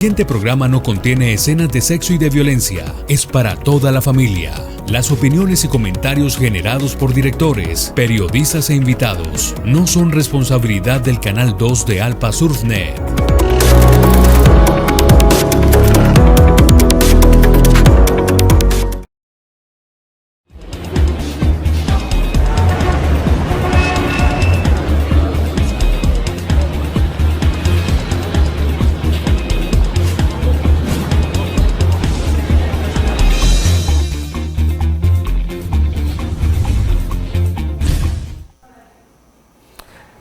El siguiente programa no contiene escenas de sexo y de violencia. Es para toda la familia. Las opiniones y comentarios generados por directores, periodistas e invitados no son responsabilidad del Canal 2 de Alpa Surfnet.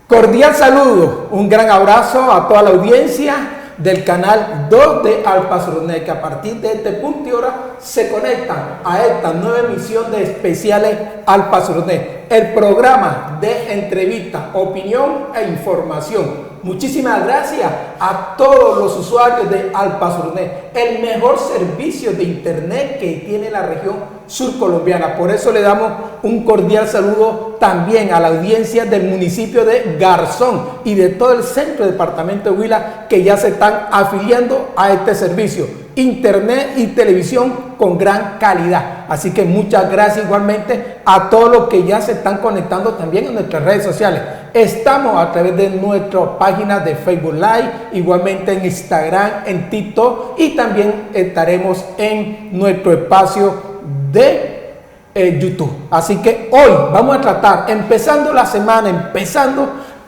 Cordial saludo, un gran abrazo a toda la audiencia del canal 2 de Alpa Surfnet, que a partir de este punto y hora se conectan a esta nueva emisión de especiales Alpa Surfnet, el programa de entrevista, opinión e información. Muchísimas gracias a todos los usuarios de Alpa Surfnet, el mejor servicio de internet que tiene la región surcolombiana. Por eso le damos un cordial saludo también a la audiencia del municipio de Garzón y de todo el centro departamento de Huila, que ya se están afiliando a este servicio, internet y televisión con gran calidad. Así que muchas gracias igualmente a todos los que ya se están conectando también en nuestras redes sociales. Estamos a través de nuestra página de Facebook Live, igualmente en Instagram, en TikTok, y también estaremos en nuestro espacio de YouTube. Así que hoy vamos a tratar, empezando la semana,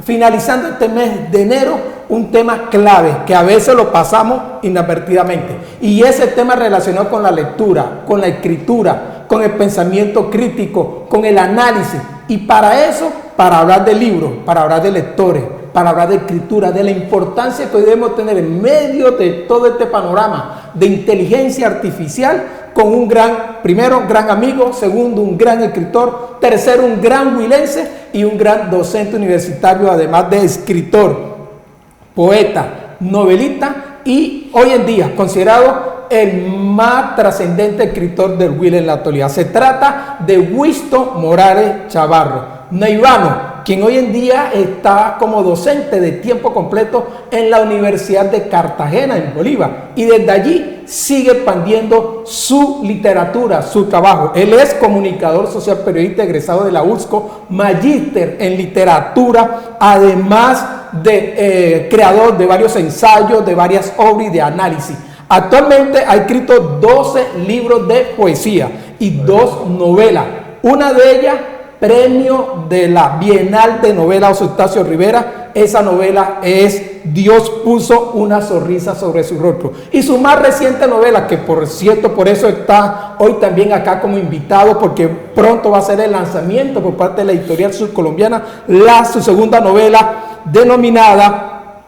finalizando este mes de enero, un tema clave que a veces lo pasamos inadvertidamente, y es el tema relacionado con la lectura, con la escritura, con el pensamiento crítico, con el análisis. Y para eso, para hablar de libros, para hablar de lectores, para hablar de escritura, de la importancia que debemos tener en medio de todo este panorama de inteligencia artificial, con un primero, un gran amigo, segundo, un gran escritor, tercero, un gran huilense y un gran docente universitario, además de escritor, poeta, novelista y hoy en día considerado el más trascendente escritor del Huila en la actualidad. Se trata de Winston Morales Chavarro, neivano, quien hoy en día está como docente de tiempo completo en la Universidad de Cartagena, en Bolívar, y desde allí sigue expandiendo su literatura, su trabajo. Él es comunicador social, periodista egresado de la USCO, magíster en literatura, además de creador de varios ensayos, de varias obras y de análisis. Actualmente ha escrito 12 libros de poesía y 2 novelas, una de ellas premio de la Bienal de Novela Eustacio Rivera. Esa novela es Dios puso una sonrisa sobre su rostro. Y su más reciente novela, que por cierto, por eso está hoy también acá como invitado, porque pronto va a ser el lanzamiento por parte de la editorial surcolombiana, su segunda novela denominada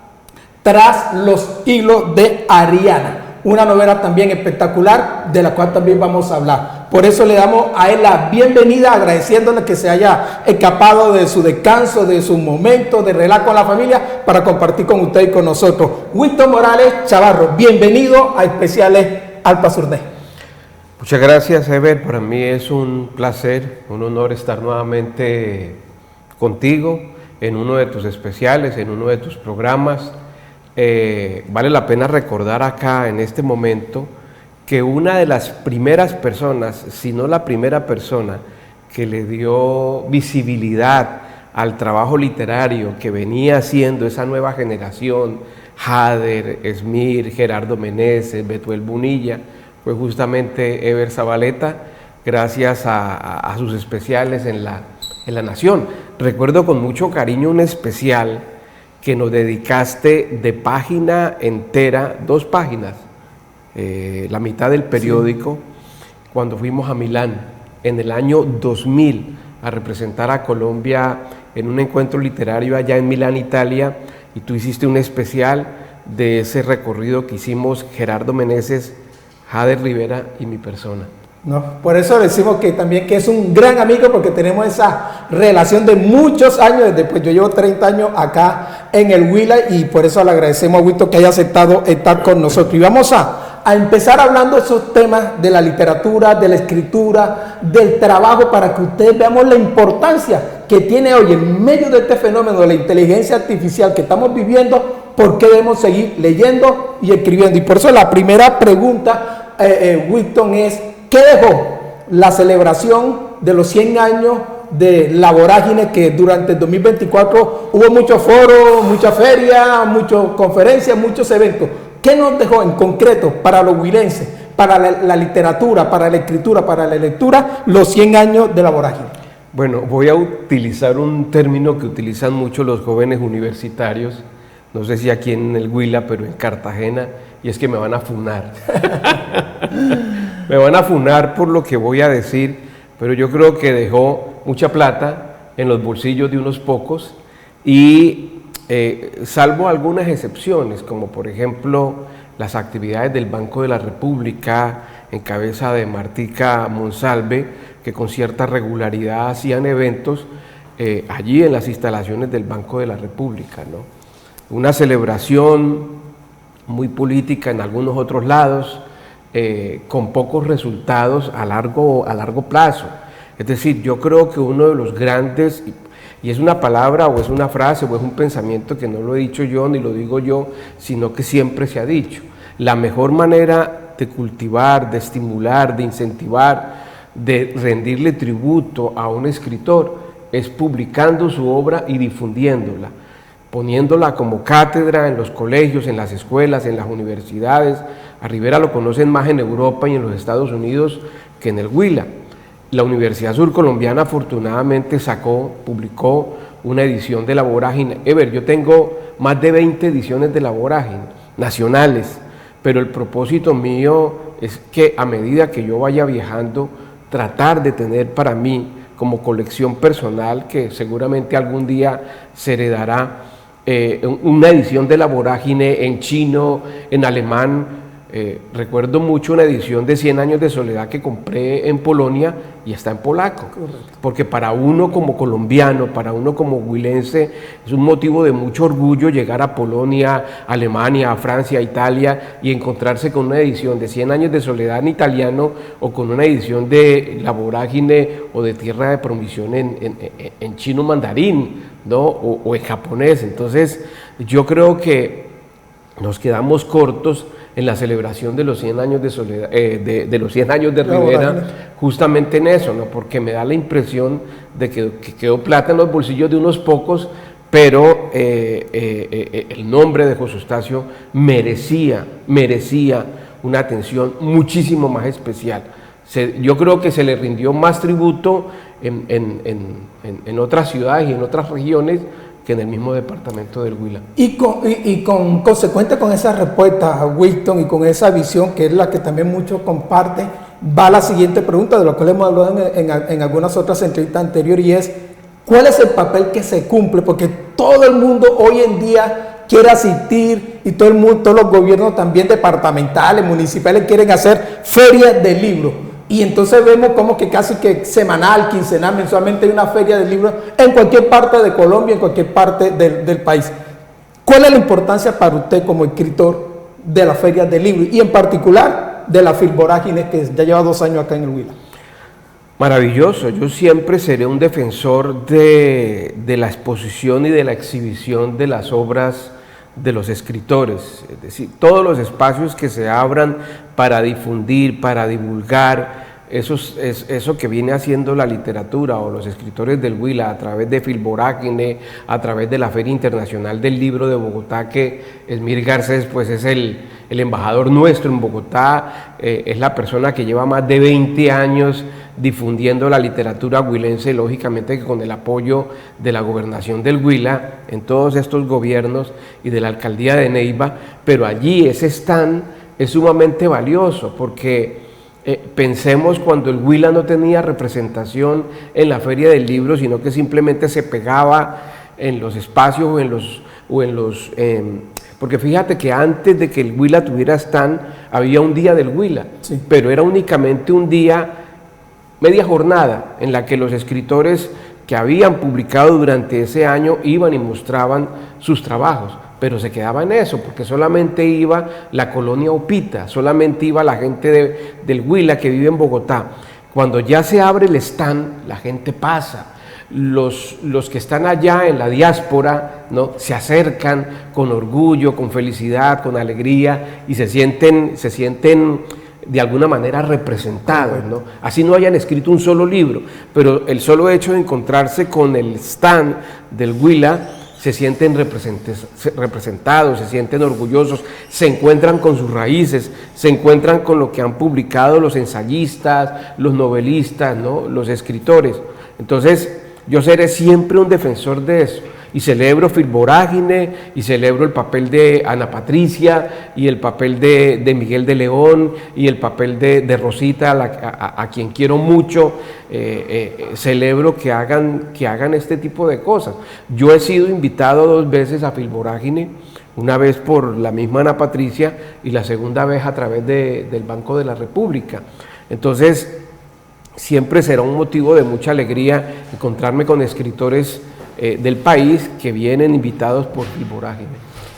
Tras los hilos de Ariana. Una novela también espectacular, de la cual también vamos a hablar. Por eso le damos a él la bienvenida, agradeciéndole que se haya escapado de su descanso, de su momento de relajo con la familia, para compartir con usted y con nosotros. Winston Morales Chavarro, bienvenido a Especiales Alpa Surfnet. Muchas gracias, Ever. Para mí es un placer, un honor estar nuevamente contigo en uno de tus especiales, en uno de tus programas. Vale la pena recordar acá en este momento que una de las primeras personas, si no la primera persona que le dio visibilidad al trabajo literario que venía haciendo esa nueva generación, Jader, Esmir, Gerardo Meneses, Betuel Bunilla, fue justamente Ever Zabaleta, gracias a sus especiales en la Nación. Recuerdo con mucho cariño un especial que nos dedicaste de página entera, 2 páginas, la mitad del periódico, sí, cuando fuimos a Milán en el año 2000 a representar a Colombia en un encuentro literario allá en Milán, Italia, y tú hiciste un especial de ese recorrido que hicimos Gerardo Meneses, Jader Rivera y mi persona. No, por eso decimos que también que es un gran amigo, porque tenemos esa relación de muchos años. Desde, pues, yo llevo 30 años acá en el Huila, y por eso le agradecemos a Winston que haya aceptado estar con nosotros. Y vamos a empezar hablando de esos temas de la literatura, de la escritura, del trabajo, para que ustedes veamos la importancia que tiene hoy en medio de este fenómeno de la inteligencia artificial que estamos viviendo, por qué debemos seguir leyendo y escribiendo. Y por eso la primera pregunta, Wilton, es ¿qué dejó la celebración de los 100 años de la vorágine, que durante el 2024 hubo muchos foros, muchas ferias, muchas conferencias, muchos eventos? ¿Qué nos dejó en concreto para los huilenses, para la literatura, para la escritura, para la lectura, los 100 años de la vorágine? Bueno, voy a utilizar un término que utilizan mucho los jóvenes universitarios, no sé si aquí en el Huila, pero en Cartagena, y es que me van a funar. Me van a funar por lo que voy a decir, pero yo creo que dejó mucha plata en los bolsillos de unos pocos y salvo algunas excepciones, como por ejemplo las actividades del Banco de la República en cabeza de Martica Monsalve, que con cierta regularidad hacían eventos allí en las instalaciones del Banco de la República, ¿no? Una celebración muy política en algunos otros lados, con pocos resultados a largo plazo. Es decir, yo creo que uno de los grandes, y es una palabra o es una frase o es un pensamiento que no lo he dicho yo ni lo digo yo, sino que siempre se ha dicho, la mejor manera de cultivar, de estimular, de incentivar, de rendirle tributo a un escritor es publicando su obra y difundiéndola, poniéndola como cátedra en los colegios, en las escuelas, en las universidades. A Rivera lo conocen más en Europa y en los Estados Unidos que en el Huila. La Universidad Surcolombiana afortunadamente publicó una edición de La Vorágine. Yo tengo más de 20 ediciones de La Vorágine, nacionales, pero el propósito mío es que a medida que yo vaya viajando, tratar de tener para mí como colección personal, que seguramente algún día se heredará, una edición de La Vorágine en chino, en alemán. Recuerdo mucho una edición de 100 años de soledad que compré en Polonia y está en polaco. Correcto. Porque para uno como colombiano, para uno como huilense, es un motivo de mucho orgullo llegar a Polonia, a Alemania, a Francia, a Italia y encontrarse con una edición de 100 años de soledad en italiano o con una edición de La Vorágine o de Tierra de Promisión en chino mandarín, ¿no? o en japonés. Entonces yo creo que nos quedamos cortos en la celebración de los 100 años de soledad, de los 100 años de Rivera, justamente en eso, ¿no? Porque me da la impresión de que quedó plata en los bolsillos de unos pocos, pero el nombre de José Eustacio merecía una atención muchísimo más especial. Yo creo que se le rindió más tributo en otras ciudades y en otras regiones que en el mismo departamento del Huila. Y consecuente con esa respuesta, Wilton, y con esa visión que es la que también muchos comparten, va la siguiente pregunta, de lo que le hemos hablado en algunas otras entrevistas anteriores, y es ¿cuál es el papel que se cumple? Porque todo el mundo hoy en día quiere asistir y todo el mundo, todos los gobiernos también departamentales, municipales quieren hacer ferias de libros. Y entonces vemos como que casi que semanal, quincenal, mensualmente hay una feria de libros en cualquier parte de Colombia, en cualquier parte del país. ¿Cuál es la importancia para usted como escritor de las ferias de libros y en particular de la Filvorágine, que ya lleva 2 años acá en el Huila? Maravilloso, yo siempre seré un defensor de la exposición y de la exhibición de las obras de los escritores, es decir, todos los espacios que se abran para difundir, para divulgar, eso que viene haciendo la literatura o los escritores del Huila a través de Filvorágine, a través de la Feria Internacional del Libro de Bogotá, que Esmir Garcés pues es el embajador nuestro en Bogotá, es la persona que lleva más de 20 años difundiendo la literatura huilense, lógicamente que con el apoyo de la gobernación del Huila en todos estos gobiernos y de la alcaldía de Neiva, pero allí ese stand es sumamente valioso porque pensemos cuando el Huila no tenía representación en la Feria del Libro, sino que simplemente se pegaba en los espacios porque fíjate que antes de que el Huila tuviera stand había un día del Huila, sí, pero era únicamente un día, media jornada, en la que los escritores que habían publicado durante ese año iban y mostraban sus trabajos, pero se quedaba en eso, porque solamente iba la colonia Opita, solamente iba la gente del Huila que vive en Bogotá. Cuando ya se abre el stand, la gente pasa. los que están allá en la diáspora, ¿no?, se acercan con orgullo, con felicidad, con alegría y se sienten de alguna manera representados, ¿no? Así no hayan escrito un solo libro, pero el solo hecho de encontrarse con el stand del Huila, se sienten representados, se sienten orgullosos, se encuentran con sus raíces, se encuentran con lo que han publicado los ensayistas, los novelistas, ¿no?, los escritores. Entonces, yo seré siempre un defensor de eso, y celebro Filvorágine, y celebro el papel de Ana Patricia, y el papel de Miguel de León, y el papel de Rosita, a quien quiero mucho. Celebro que hagan este tipo de cosas. Yo he sido invitado 2 veces a Filvorágine, una vez por la misma Ana Patricia, y la segunda vez a través del Banco de la República. Entonces, siempre será un motivo de mucha alegría encontrarme con escritores del país que vienen invitados por Filvorágine.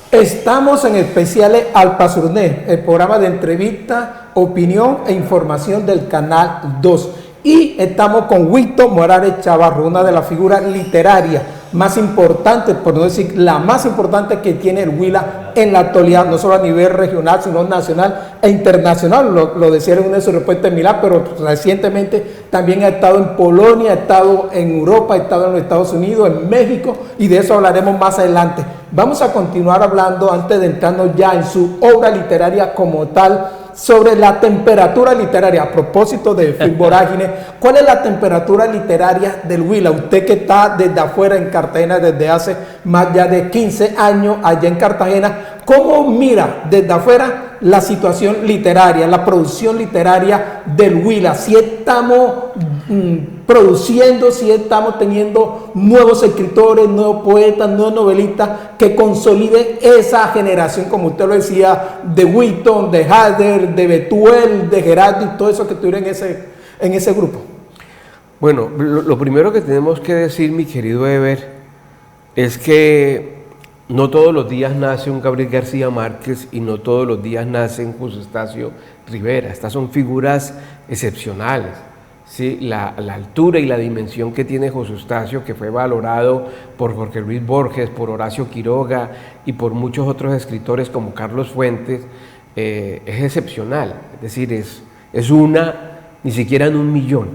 Estamos en especiales Al Pazurné, el programa de entrevista, opinión e información del Canal 2. Y estamos con Wito Morales Chavarro, una de las figuras literarias más importantes, por no decir la más importante que tiene el Huila en la actualidad, no solo a nivel regional, sino nacional e internacional. Lo decía en una de sus respuestas en Milán, pero recientemente también ha estado en Polonia, ha estado en Europa, ha estado en los Estados Unidos, en México, y de eso hablaremos más adelante. Vamos a continuar hablando, antes de entrarnos ya en su obra literaria como tal, sobre la temperatura literaria. A propósito de Filvorágine, ¿cuál es la temperatura literaria del Huila? Usted que está desde afuera en Cartagena desde hace más ya de 15 años allá en Cartagena, ¿cómo mira desde afuera la situación literaria, la producción literaria del Huila? Si estamos produciendo, si estamos teniendo nuevos escritores, nuevos poetas, nuevos novelistas que consoliden esa generación, como usted lo decía, de Witton, de Hader, de Betuel, de Gerardo y todo eso que estuvieron en ese grupo. Bueno, lo primero que tenemos que decir, mi querido Eber, es que no todos los días nace un Gabriel García Márquez y no todos los días nace un José Eustacio Rivera. Estas son figuras excepcionales. Sí, la altura y la dimensión que tiene José Eustacio, que fue valorado por Jorge Luis Borges, por Horacio Quiroga y por muchos otros escritores como Carlos Fuentes, es excepcional. Es decir, es ni siquiera en 1 millón.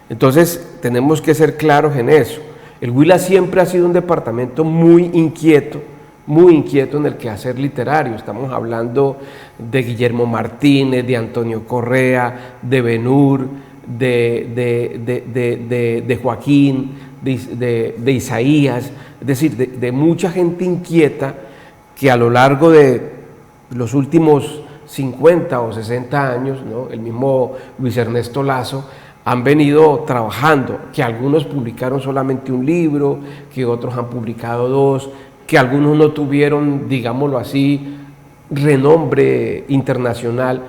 Entonces tenemos que ser claros en eso. El Huila siempre ha sido un departamento muy inquieto en el quehacer literario. Estamos hablando de Guillermo Martínez, de Antonio Correa, de Benhur, de Joaquín, de Isaías, es decir, de mucha gente inquieta que a lo largo de los últimos 50 o 60 años, ¿no?, el mismo Luis Ernesto Lazo, han venido trabajando, que algunos publicaron solamente un libro, que otros han publicado 2, que algunos no tuvieron, digámoslo así, renombre internacional.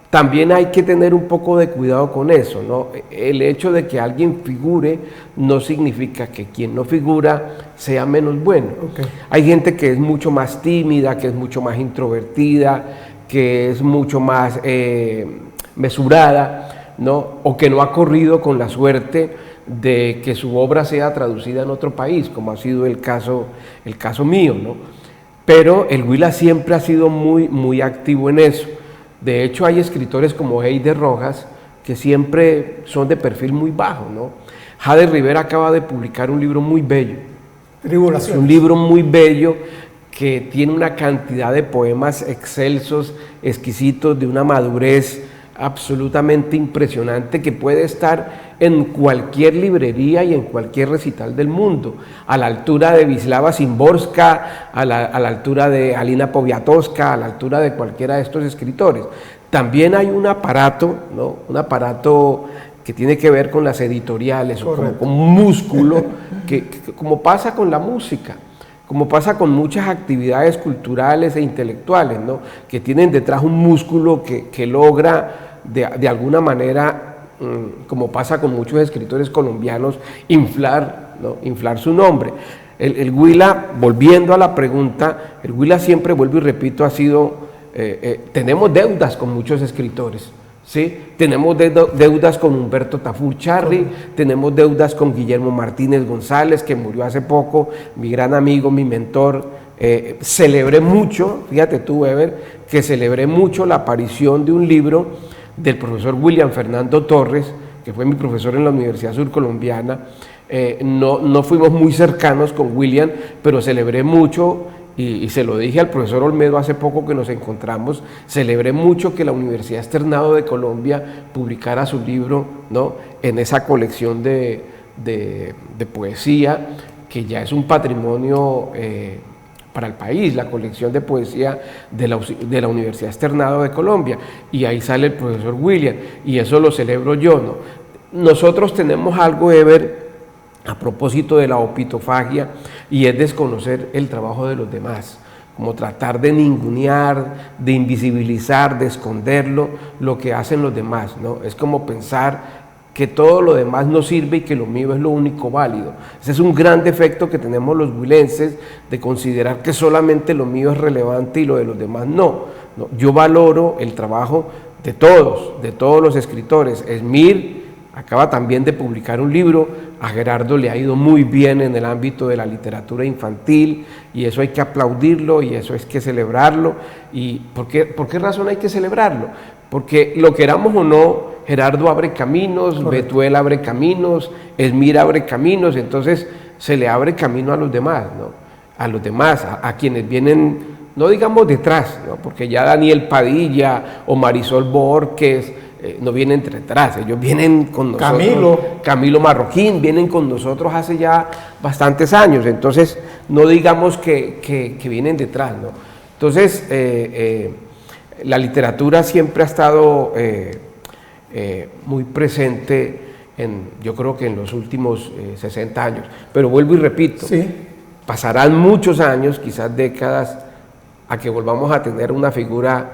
También hay que tener un poco de cuidado con eso, ¿no? El hecho de que alguien figure no significa que quien no figura sea menos bueno. Okay. Hay gente que es mucho más tímida, que es mucho más introvertida, que es mucho más mesurada, ¿no?, o que no ha corrido con la suerte de que su obra sea traducida en otro país, como ha sido el caso mío, ¿no? Pero el Huila siempre ha sido muy activo en eso. De hecho, hay escritores como Heider Rojas que siempre son de perfil muy bajo, ¿no? Hader Rivera acaba de publicar un libro muy bello. Tribulaciones. Un libro muy bello que tiene una cantidad de poemas excelsos, exquisitos, de una madurez absolutamente impresionante, que puede estar en cualquier librería y en cualquier recital del mundo, a la altura de Wisława Szymborska, a la altura de Alina Powiatowska, a la altura de cualquiera de estos escritores. También hay un aparato, ¿no?, un aparato que tiene que ver con las editoriales, o con un músculo, que como pasa con la música, como pasa con muchas actividades culturales e intelectuales, ¿no?, que tienen detrás un músculo que logra de alguna manera, como pasa con muchos escritores colombianos, inflar su nombre. El Huila, volviendo a la pregunta, el Huila siempre, vuelvo y repito, ha sido, tenemos deudas con muchos escritores, ¿sí? Tenemos deudas con Humberto Tafur Charri, tenemos deudas con Guillermo Martínez González, que murió hace poco, mi gran amigo, mi mentor. Celebré mucho, fíjate tú, Weber, que celebré mucho la aparición de un libro del profesor William Fernando Torres, que fue mi profesor en la Universidad Surcolombiana. No fuimos muy cercanos con William, pero celebré mucho, y se lo dije al profesor Olmedo hace poco que nos encontramos, celebré mucho que la Universidad Externado de Colombia publicara su libro, ¿no?, en esa colección de poesía, que ya es un patrimonio para el país, la colección de poesía de la Universidad Externado de Colombia, y ahí sale el profesor William, y eso lo celebro yo, ¿no? Nosotros tenemos algo, Eber, a propósito de la opitofagia, y es desconocer el trabajo de los demás, como tratar de ningunear, de invisibilizar, de esconderlo, lo que hacen los demás, ¿no? Es como pensar que todo lo demás no sirve y que lo mío es lo único válido. Ese es un gran defecto que tenemos los huilenses, de considerar que solamente lo mío es relevante y lo de los demás no. Yo valoro el trabajo de todos los escritores. Esmir acaba también de publicar un libro, a Gerardo le ha ido muy bien en el ámbito de la literatura infantil, y eso hay que aplaudirlo y eso hay que celebrarlo. ¿Y por qué razón hay que celebrarlo? Porque lo queramos o no, Gerardo abre caminos, correcto, Betuel abre caminos, Esmir abre caminos, entonces se le abre camino a los demás, ¿no? A los demás, a quienes vienen, no digamos detrás, ¿no?, porque ya Daniel Padilla o Marisol Borges no vienen detrás, ellos vienen con nosotros. Camilo Marroquín, vienen con nosotros hace ya bastantes años, entonces no digamos que vienen detrás, ¿no? Entonces, la literatura siempre ha estado muy presente, yo creo que en los últimos 60 años, pero vuelvo y repito, sí, pasarán muchos años, quizás décadas, a que volvamos a tener una figura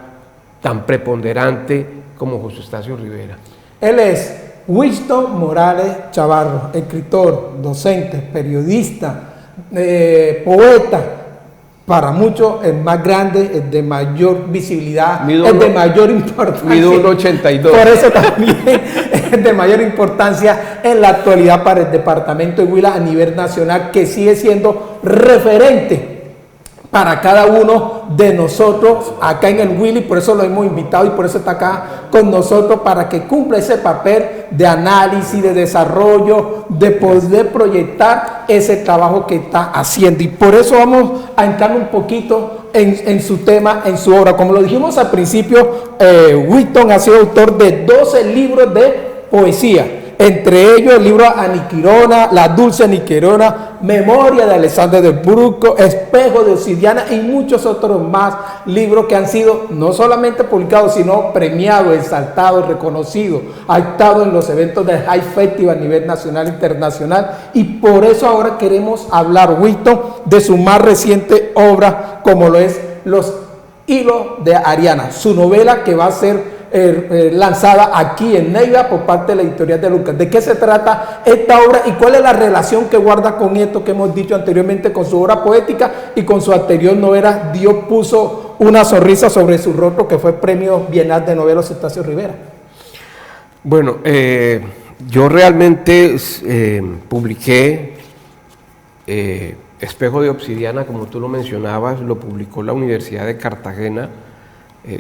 tan preponderante como José Eustacio Rivera. Él es Winston Morales Chavarro, escritor, docente, periodista, poeta, para muchos el más grande, el de mayor visibilidad, el de mayor importancia. Mido 1,82. Por eso también es de mayor importancia en la actualidad para el departamento de Huila a nivel nacional, que sigue siendo referente para cada uno de nosotros acá en el Huila, y por eso lo hemos invitado y por eso está acá con nosotros, para que cumpla ese papel de análisis, de desarrollo, de poder proyectar ese trabajo que está haciendo. Y por eso vamos a entrar un poquito en su tema, en su obra. Como lo dijimos al principio, Winston ha sido autor de 12 libros de poesía, entre ellos el libro Aniquirona, La Dulce Aniquirona, Memoria de Alexander del Bruco, Espejo de Obsidiana y muchos otros más libros que han sido no solamente publicados, sino premiados, exaltados, reconocidos. Ha estado en los eventos del High Festival a nivel nacional e internacional, y por eso ahora queremos hablar, Winston, de su más reciente obra, como lo es Los Hilos de Ariana, su novela que va a ser lanzada aquí en Neiva por parte de la editorial de Lucas. ¿De qué se trata esta obra y cuál es la relación que guarda con esto que hemos dicho anteriormente, con su obra poética y con su anterior novela Dios puso una sonrisa sobre su rostro, que fue premio Bienal de Novela Eustacio Rivera? Bueno, yo realmente publiqué Espejo de Obsidiana, como tú lo mencionabas, lo publicó la Universidad de Cartagena.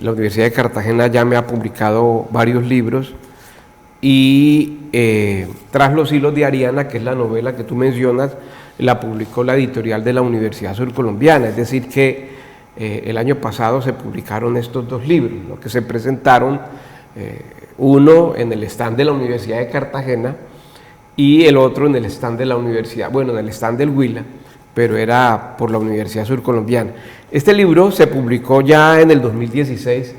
La Universidad de Cartagena ya me ha publicado varios libros, y Tras los hilos de Ariana, que es la novela que tú mencionas, la publicó la editorial de la Universidad Surcolombiana. Es decir que el año pasado se publicaron estos dos libros, ¿no?, que se presentaron, uno en el stand de la Universidad de Cartagena y el otro en el stand de la Universidad, bueno, en el stand del Huila, pero era por la Universidad Surcolombiana. Este libro se publicó ya en el 2016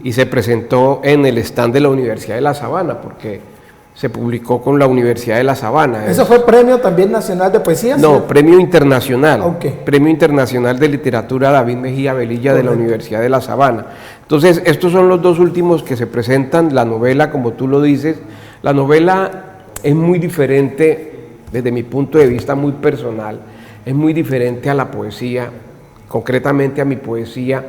y se presentó en el stand de la Universidad de La Sabana, porque se publicó con la Universidad de La Sabana. ¿Eso fue premio también nacional de poesía? No, ¿sí? Premio internacional. Okay. Premio internacional de literatura David Mejía Velilla, correcto, de la Universidad de La Sabana. Entonces, estos son los dos últimos que se presentan. La novela, como tú lo dices, la novela es muy diferente, desde mi punto de vista muy personal, es muy diferente a la poesía, concretamente a mi poesía,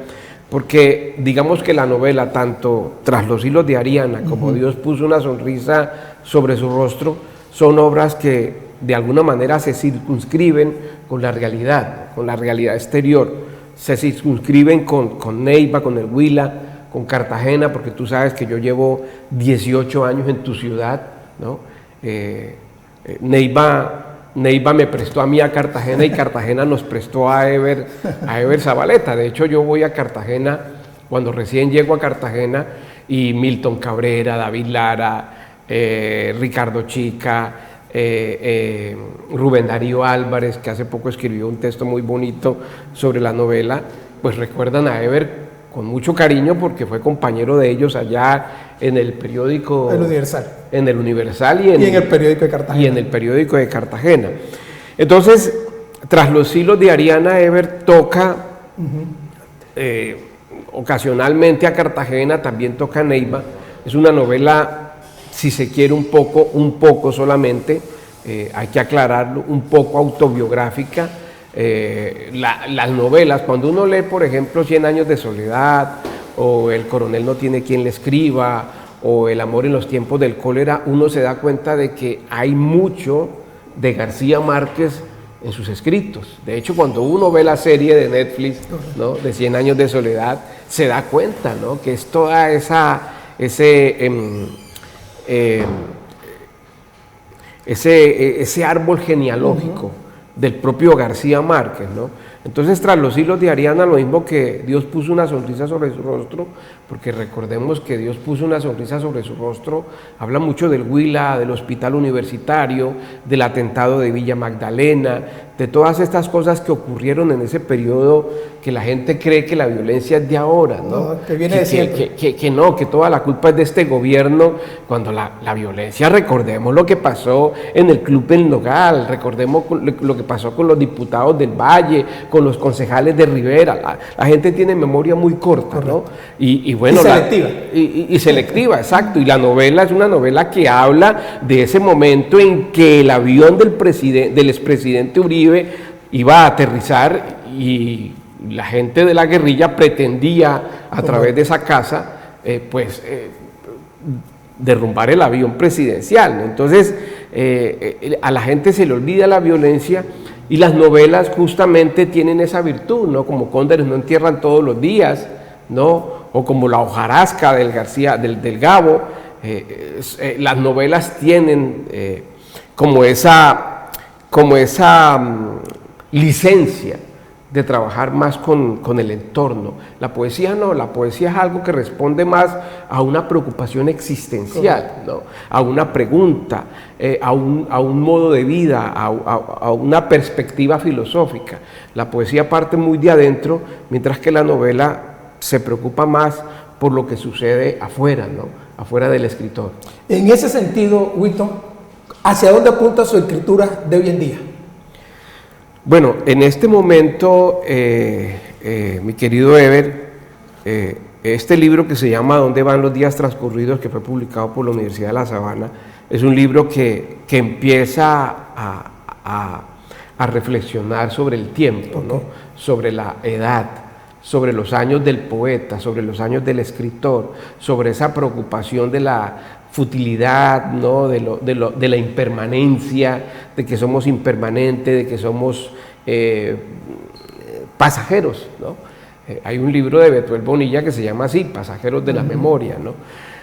porque digamos que la novela, tanto Tras los hilos de Ariana como Dios puso una sonrisa sobre su rostro, son obras que de alguna manera se circunscriben con la realidad exterior, se circunscriben con Neiva, con el Huila, con Cartagena, porque tú sabes que yo llevo 18 años en tu ciudad, ¿no? Neiva me prestó a mí a Cartagena y Cartagena nos prestó a Ever Zabaleta. De hecho, yo voy a Cartagena, cuando recién llego a Cartagena, y Milton Cabrera, David Lara, Ricardo Chica, Rubén Darío Álvarez, que hace poco escribió un texto muy bonito sobre la novela, pues recuerdan a Ever con mucho cariño porque fue compañero de ellos allá en el periódico El Universal. En el Universal y en el periódico de Cartagena. Y en el periódico de Cartagena. Entonces, Tras los hilos de Ariana, Ever toca ocasionalmente a Cartagena, también toca a Neiva. Es una novela, si se quiere, un poco solamente, hay que aclararlo, un poco autobiográfica. Las novelas, cuando uno lee, por ejemplo, 100 años de soledad, o El coronel no tiene quien le escriba, o El amor en los tiempos del cólera, uno se da cuenta de que hay mucho de García Márquez en sus escritos. De hecho, cuando uno ve la serie de Netflix, ¿no?, de 100 años de soledad, se da cuenta, ¿no?, que es toda ese árbol genealógico del propio García Márquez, ¿no? Entonces, Tras los hilos de Ariana, lo mismo que Dios puso una sonrisa sobre su rostro, porque recordemos que Dios puso una sonrisa sobre su rostro, habla mucho del Huila, del hospital universitario, del atentado de Villa Magdalena, de todas estas cosas que ocurrieron en ese periodo, que la gente cree que la violencia es de ahora, ¿no? Que viene de siempre. Que toda la culpa es de este gobierno, cuando la violencia, recordemos lo que pasó en el Club del Nogal, recordemos lo que pasó con los diputados del Valle, con los concejales de Rivera. La gente tiene memoria muy corta, ¿no? Y bueno, selectiva. Y selectiva, exacto. Y la novela es una novela que habla de ese momento en que el avión del expresidente Uribe iba a aterrizar y la gente de la guerrilla pretendía, a través de esa casa, derrumbar el avión presidencial, ¿no? Entonces, a la gente se le olvida la violencia. Y las novelas justamente tienen esa virtud, ¿no? Como Cóndores no entierran todos los días, ¿no? O como La hojarasca del Gabo. Las novelas tienen como esa licencia de trabajar más con el entorno. La poesía no, la poesía es algo que responde más a una preocupación existencial, ¿no?, a una pregunta, a un modo de vida, a una perspectiva filosófica. La poesía parte muy de adentro, mientras que la novela se preocupa más por lo que sucede afuera, ¿no?, afuera del escritor. En ese sentido, Wilton, ¿hacia dónde apunta su escritura de hoy en día? Bueno, en este momento, mi querido Ever, este libro que se llama ¿Dónde van los días transcurridos?, que fue publicado por la Universidad de La Sabana, es un libro que empieza a reflexionar sobre el tiempo, ¿no?, sobre la edad, sobre los años del poeta, sobre los años del escritor, sobre esa preocupación de la futilidad, ¿no?, de la impermanencia, de que somos impermanentes, de que somos pasajeros, ¿no? Hay un libro de Betuel Bonilla que se llama así, Pasajeros de la Memoria, ¿no?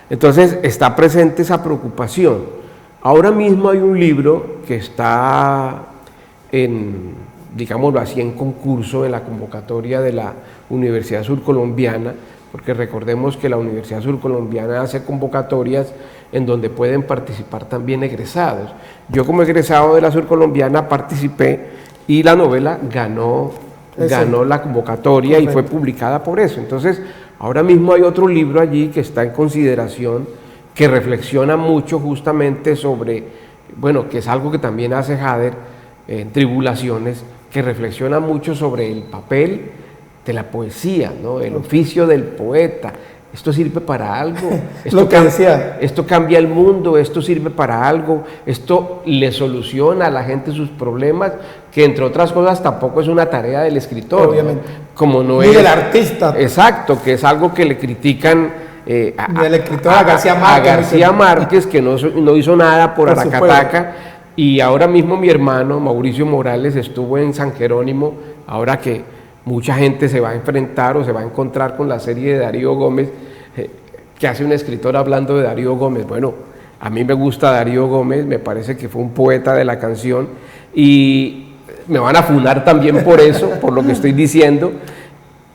Entonces está presente esa preocupación. Ahora mismo hay un libro que está digámoslo así, en concurso, en la convocatoria de la Universidad Surcolombiana, porque recordemos que la Universidad Surcolombiana hace convocatorias en donde pueden participar también egresados. Yo, como egresado de la Surcolombiana, participé y la novela ganó la convocatoria. Correcto. Y fue publicada por eso. Entonces, ahora mismo hay otro libro allí que está en consideración, que reflexiona mucho justamente sobre, bueno, que es algo que también hace Jader en Tribulaciones, que reflexiona mucho sobre el papel de la poesía, ¿no?, el oficio del poeta, esto sirve para algo, Lo que decía. Esto cambia el mundo, esto sirve para algo, esto le soluciona a la gente sus problemas, que entre otras cosas tampoco es una tarea del escritor, obviamente, ¿no? Como no ni es del artista. Exacto, que es algo que le critican del escritor a García Márquez. A García Márquez, que no hizo nada por Aracataca, y ahora mismo mi hermano Mauricio Morales estuvo en San Jerónimo, ahora que mucha gente se va a enfrentar o se va a encontrar con la serie de Darío Gómez, que hace un escritor hablando de Darío Gómez. Bueno, a mí me gusta Darío Gómez, me parece que fue un poeta de la canción, y me van a funar también por eso, por lo que estoy diciendo,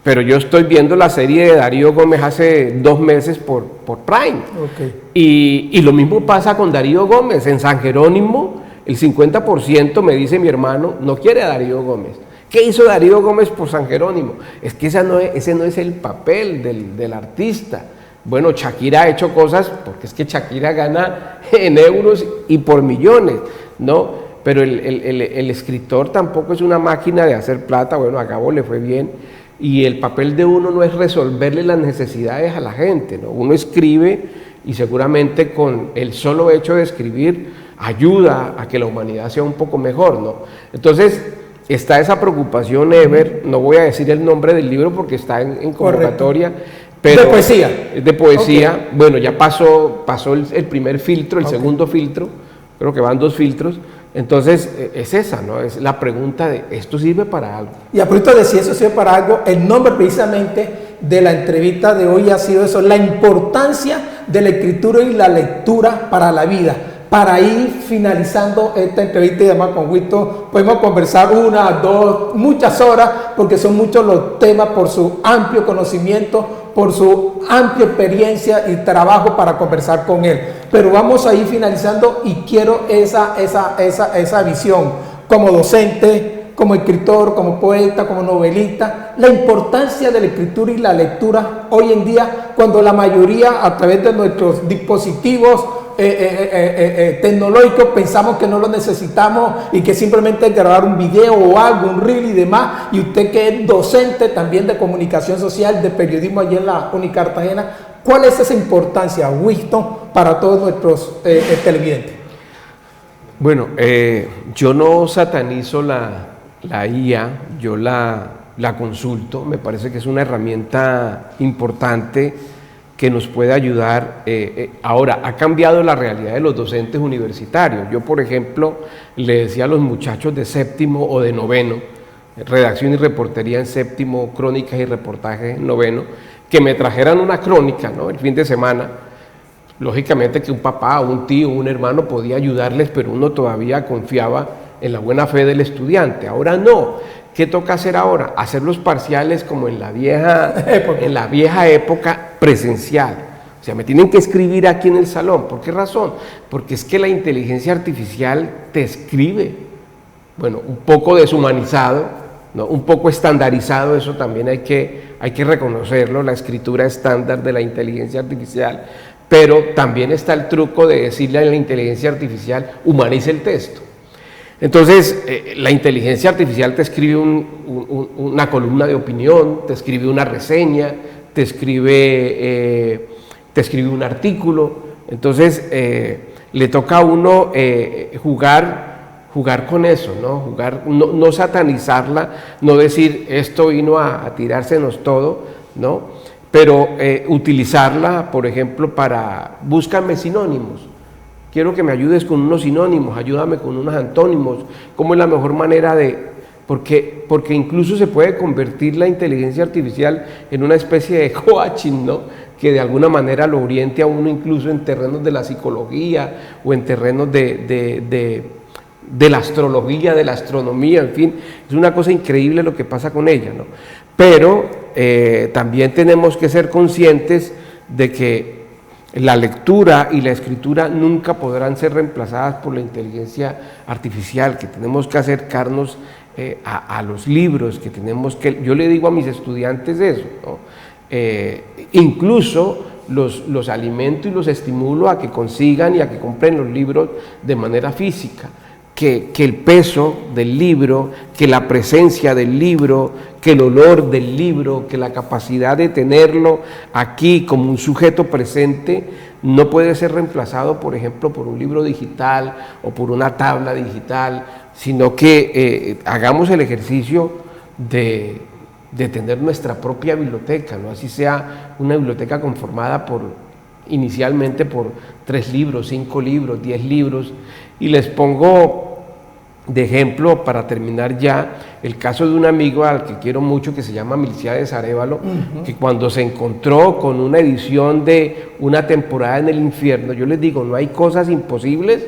pero yo estoy viendo la serie de Darío Gómez hace 2 meses por Prime. Okay. Y lo mismo pasa con Darío Gómez. En San Jerónimo, el 50%, me dice mi hermano, no quiere a Darío Gómez. ¿Qué hizo Darío Gómez por San Jerónimo? Es que ese no es el papel del artista. Bueno, Shakira ha hecho cosas, porque es que Shakira gana en euros y por millones, ¿no? Pero el escritor tampoco es una máquina de hacer plata. Bueno, a Gabo le fue bien. Y el papel de uno no es resolverle las necesidades a la gente, ¿no? Uno escribe y seguramente con el solo hecho de escribir ayuda a que la humanidad sea un poco mejor, ¿no? Entonces, está esa preocupación, Ever, no voy a decir el nombre del libro porque está en convocatoria, pero de poesía. De poesía. Okay. Bueno, ya pasó el primer filtro, el segundo filtro, creo que van 2 filtros. Entonces, es esa, ¿no? Es la pregunta de, ¿esto sirve para algo? Y a propósito de si eso sirve para algo, el nombre precisamente de la entrevista de hoy ha sido eso, la importancia de la escritura y la lectura para la vida. Para ir finalizando esta entrevista y además con Wito podemos conversar 1, 2, muchas horas, porque son muchos los temas por su amplio conocimiento, por su amplia experiencia y trabajo para conversar con él. Pero vamos a ir finalizando y quiero esa visión como docente, como escritor, como poeta, como novelista, la importancia de la escritura y la lectura hoy en día, cuando la mayoría a través de nuestros dispositivos tecnológicos pensamos que no lo necesitamos y que simplemente es grabar un video o algo, un reel y demás. Y usted que es docente también de comunicación social, de periodismo allí en la Unicartagena, ¿cuál es esa importancia, Winston, para todos nuestros televidentes? Bueno, yo no satanizo la IA, yo la consulto, me parece que es una herramienta importante que nos puede ayudar. Ahora, ha cambiado la realidad de los docentes universitarios. Yo, por ejemplo, le decía a los muchachos de 7º o de 9º, redacción y reportería en 7º, crónicas y reportajes en 9º, que me trajeran una crónica, ¿no?, el fin de semana. Lógicamente que un papá, un tío, un hermano podía ayudarles, pero uno todavía confiaba en la buena fe del estudiante. Ahora no. ¿Qué toca hacer ahora? Hacer los parciales como en la vieja época presencial. O sea, me tienen que escribir aquí en el salón. ¿Por qué razón? Porque es que la inteligencia artificial te escribe. Bueno, un poco deshumanizado, ¿no?, un poco estandarizado, eso también hay que reconocerlo, la escritura estándar de la inteligencia artificial, pero también está el truco de decirle a la inteligencia artificial, humanice el texto. Entonces, la inteligencia artificial te escribe una columna de opinión, te escribe una reseña, te escribe un artículo. Entonces, le toca a uno jugar con eso, ¿no? No satanizarla, no decir esto vino a tirársenos todo, ¿no? Pero utilizarla, por ejemplo, búscame sinónimos. Quiero que me ayudes con unos sinónimos, ayúdame con unos antónimos. ¿Cómo es la mejor manera porque incluso se puede convertir la inteligencia artificial en una especie de coaching, ¿no?, que de alguna manera lo oriente a uno incluso en terrenos de la psicología o en terrenos de la astrología, de la astronomía, en fin. Es una cosa increíble lo que pasa con ella, ¿no? Pero también tenemos que ser conscientes de que la lectura y la escritura nunca podrán ser reemplazadas por la inteligencia artificial, que tenemos que acercarnos a los libros, que tenemos que, yo le digo a mis estudiantes eso, ¿no? Incluso los alimento y los estimulo a que consigan y a que compren los libros de manera física, que el peso del libro, que la presencia del libro, que el olor del libro, que la capacidad de tenerlo aquí como un sujeto presente, no puede ser reemplazado, por ejemplo, por un libro digital o por una tabla digital, sino que hagamos el ejercicio de tener nuestra propia biblioteca, ¿no? Así sea una biblioteca conformada inicialmente por 3 libros, 5 libros, 10 libros, y les pongo de ejemplo, para terminar ya, el caso de un amigo al que quiero mucho, que se llama Milciades Arévalo, que cuando se encontró con una edición de Una temporada en el infierno, yo les digo, no hay cosas imposibles,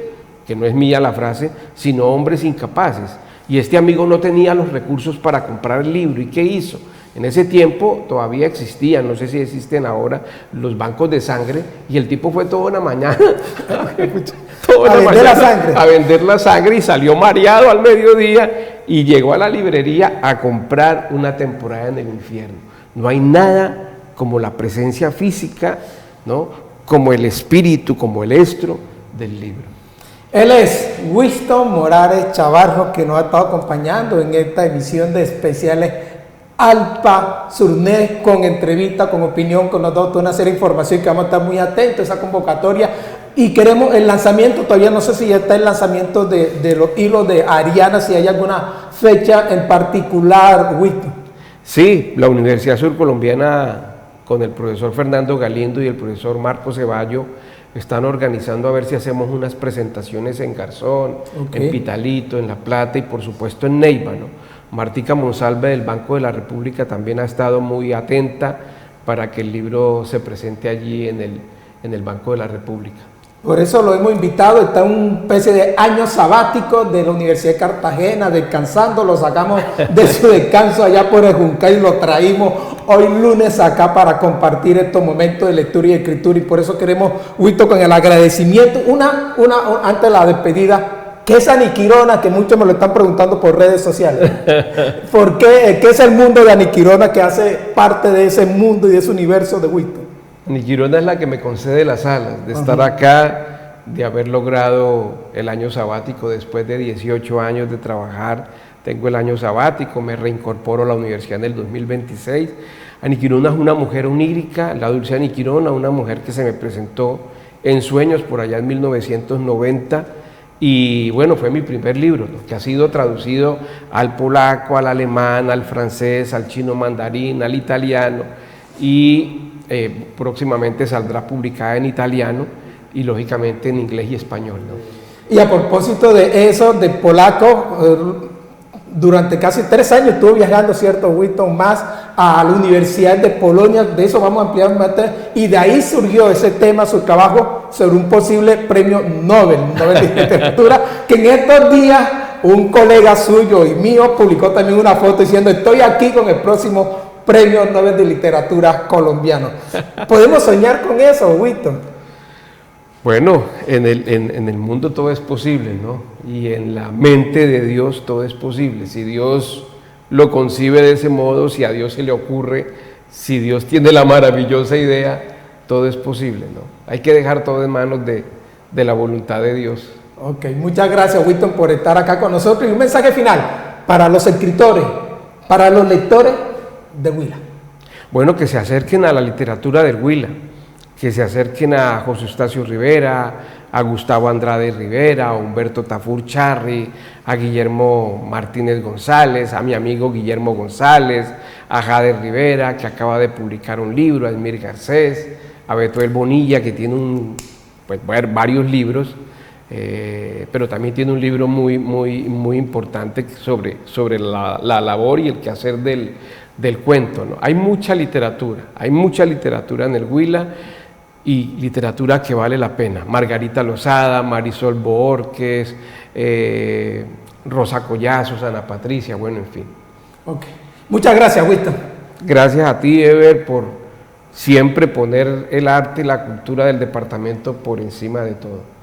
que no es mía la frase, sino hombres incapaces. Y este amigo no tenía los recursos para comprar el libro, ¿y qué hizo? En ese tiempo todavía existían, no sé si existen ahora, los bancos de sangre, y el tipo fue toda una mañana a vender la sangre y salió mareado al mediodía y llegó a la librería a comprar Una temporada en el infierno. No hay nada como la presencia física, ¿no? Como el espíritu, como el estro del libro. Él es Winston Morales Chavarro, que nos ha estado acompañando en esta emisión de especiales Alpa Surné, con entrevista, con opinión, con nosotros, una serie de información que vamos a estar muy atentos a esa convocatoria. Y queremos el lanzamiento, todavía no sé si ya está el lanzamiento de los hilos de Ariana, si hay alguna fecha en particular, Winston. Sí, la Universidad Surcolombiana, con el profesor Fernando Galindo y el profesor Marco Ceballo, están organizando a ver si hacemos unas presentaciones en Garzón, en Pitalito, en La Plata y por supuesto en Neiva, ¿no? Martica Monsalve del Banco de la República también ha estado muy atenta para que el libro se presente allí en el Banco de la República. Por eso lo hemos invitado, está en una especie de año sabático de la Universidad de Cartagena, descansando, lo sacamos de su descanso allá por el Juncal y lo traímos hoy lunes acá para compartir estos momentos de lectura y escritura, y por eso queremos, Winston, con el agradecimiento, antes de la despedida, ¿qué es Aniquirona? Que muchos me lo están preguntando por redes sociales. ¿Por qué? ¿Qué es el mundo de Aniquirona que hace parte de ese mundo y de ese universo de Winston? Aniquirona es la que me concede las alas de estar acá, de haber logrado el año sabático después de 18 años de trabajar. Tengo el año sabático, me reincorporo a la universidad en el 2026. Aniquirona es una mujer onírica, la dulce Aniquirona, una mujer que se me presentó en sueños por allá en 1990. Y bueno, fue mi primer libro, ¿no? Que ha sido traducido al polaco, al alemán, al francés, al chino mandarín, al italiano, y próximamente saldrá publicada en italiano y lógicamente en inglés y español, ¿no? Y a propósito de eso, de polaco, durante casi 3 años estuve viajando, ¿cierto, Winston? Más a la Universidad de Polonia, de eso vamos a ampliar más, y de ahí surgió ese tema, su trabajo sobre un posible premio Nobel de Literatura, que en estos días un colega suyo y mío publicó también una foto diciendo: estoy aquí con el próximo premio Nobel de Literatura colombiano. ¿Podemos soñar con eso, Winston? Bueno, en el mundo todo es posible, ¿no? Y en la mente de Dios todo es posible. Si Dios lo concibe de ese modo, si a Dios se le ocurre, si Dios tiene la maravillosa idea, todo es posible, ¿no? Hay que dejar todo en manos de la voluntad de Dios. Ok, muchas gracias, Winston, por estar acá con nosotros. Y un mensaje final para los escritores, para los lectores de Huila. Bueno, que se acerquen a la literatura del Huila, que se acerquen a José Eustacio Rivera, a Gustavo Andrade Rivera, a Humberto Tafur Charri, a Guillermo Martínez González, a mi amigo Guillermo González, a Jader Rivera, que acaba de publicar un libro, a Esmir Garcés, a Beto El Bonilla, que tiene varios libros, pero también tiene un libro muy importante sobre la labor y el quehacer del cuento, ¿no? Hay mucha literatura en el Huila, y literatura que vale la pena. Margarita Lozada, Marisol Borges, Rosa Collazo, Ana Patricia, bueno, en fin. Ok. Muchas gracias, Winston. Gracias a ti, Ever, por siempre poner el arte y la cultura del departamento por encima de todo.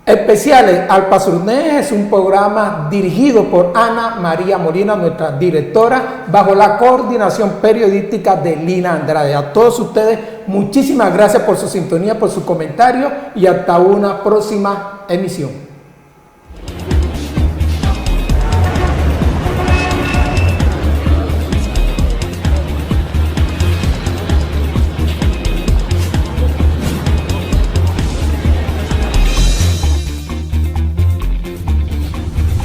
Especiales Alpa Surné es un programa dirigido por Ana María Molina, nuestra directora, bajo la coordinación periodística de Lina Andrade. A todos ustedes, muchísimas gracias por su sintonía, por su comentario, y hasta una próxima emisión.